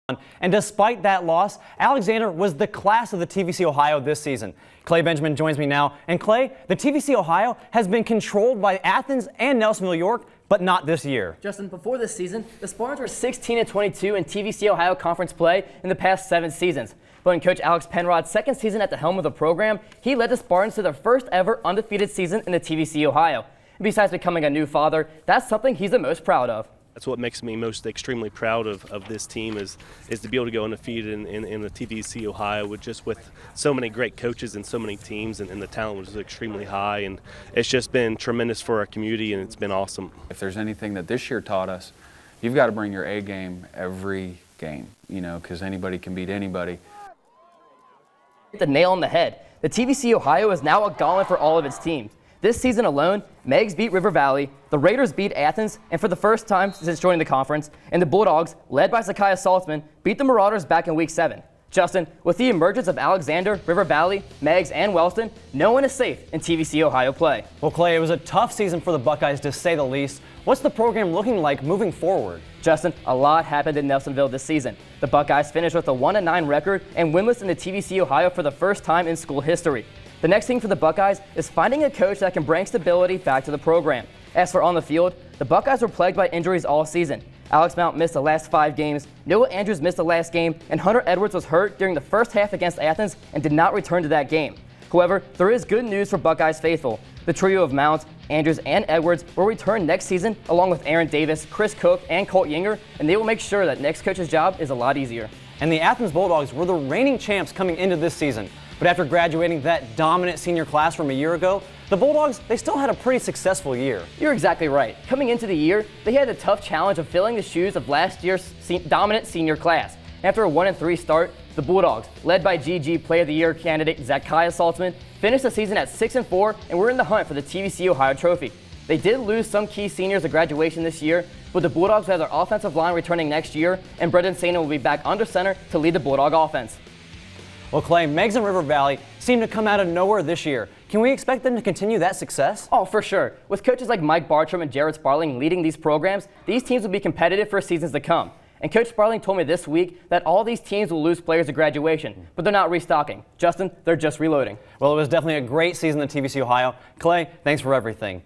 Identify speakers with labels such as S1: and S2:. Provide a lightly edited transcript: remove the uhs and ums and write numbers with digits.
S1: And despite that loss, Alexander was the class of the TVC Ohio this season. Clay Benjamin joins me now. And Clay, the TVC Ohio has been controlled by Athens and Nelsonville York, but not this year.
S2: Justin, before this season, the Spartans were 16-22 in TVC Ohio conference play in the past 7 seasons. But in Coach Alex Penrod's second season at the helm of the program, he led the Spartans to their first ever undefeated season in the TVC Ohio. And besides becoming a new father, that's something he's the most proud of.
S3: That's what makes me most extremely proud of this team is to be able to go undefeated in the TVC Ohio with so many great coaches and so many teams, and the talent was extremely high, and it's just been tremendous for our community, and it's been awesome.
S4: If there's anything that this year taught us, you've got to bring your A game every game, because anybody can beat anybody.
S2: The nail on the head. The TVC Ohio is now a gauntlet for all of its teams. This season alone, Megs beat River Valley, the Raiders beat Athens, and for the first time since joining the conference, and the Bulldogs, led by Zakiah Saltzman, beat the Marauders back in Week 7. Justin, with the emergence of Alexander, River Valley, Megs, and Wellston, no one is safe in TVC Ohio play.
S1: Well, Clay, it was a tough season for the Buckeyes to say the least. What's the program looking like moving forward?
S2: Justin, a lot happened in Nelsonville this season. The Buckeyes finished with a 1-9 record and winless in the TVC Ohio for the first time in school history. The next thing for the Buckeyes is finding a coach that can bring stability back to the program. As for on the field, the Buckeyes were plagued by injuries all season. Alex Mount missed the last 5 games, Noah Andrews missed the last game, and Hunter Edwards was hurt during the first half against Athens and did not return to that game. However, there is good news for Buckeyes faithful. The trio of Mount, Andrews, and Edwards will return next season along with Aaron Davis, Chris Cook, and Colt Yinger, and they will make sure that next coach's job is a lot easier.
S1: And the Athens Bulldogs were the reigning champs coming into this season. But after graduating that dominant senior class from a year ago, the Bulldogs, they still had a pretty successful year.
S2: You're exactly right. Coming into the year, they had the tough challenge of filling the shoes of last year's dominant senior class. After a 1-3 start, the Bulldogs, led by GG Player of the Year candidate Zakiah Saltzman, finished the season at 6-4 and were in the hunt for the TVC Ohio Trophy. They did lose some key seniors at graduation this year, but the Bulldogs have their offensive line returning next year, and Brendan Saina will be back under center to lead the Bulldog offense.
S1: Well, Clay, Megs and River Valley seem to come out of nowhere this year. Can we expect them to continue that success?
S2: Oh, for sure. With coaches like Mike Bartram and Jared Sparling leading these programs, these teams will be competitive for seasons to come. And Coach Sparling told me this week that all these teams will lose players at graduation, but they're not restocking. Justin, they're just reloading.
S1: Well, it was definitely a great season in TVC Ohio. Clay, thanks for everything.